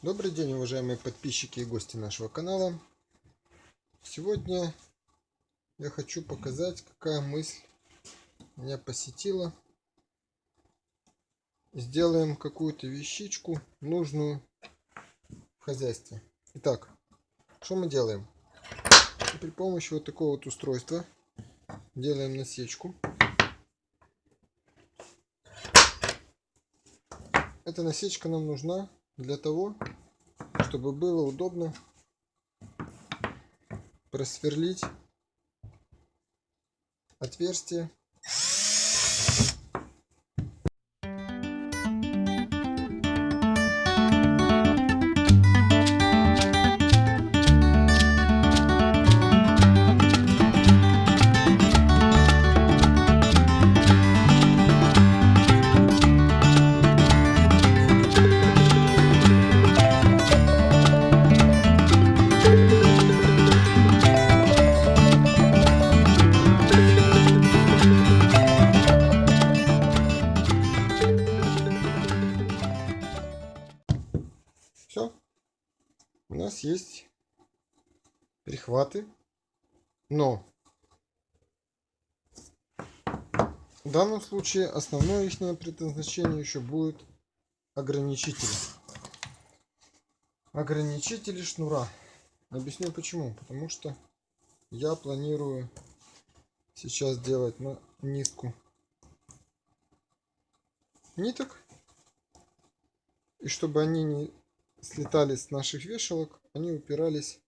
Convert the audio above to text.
Добрый день, уважаемые подписчики и гости нашего канала. Сегодня я хочу показать, какая мысль меня посетила. Сделаем какую-то вещичку, нужную в хозяйстве. Итак, что мы делаем? При помощи вот такого вот устройства делаем насечку. Эта насечка нам нужна для того, чтобы было удобно просверлить отверстие . Все, у нас есть прихваты, но в данном случае основное их предназначение еще будет ограничители. Ограничители шнура. Объясню почему. Потому что я планирую сейчас делать на нитку ниток. И чтобы они не слетали с наших вешалок, они упирались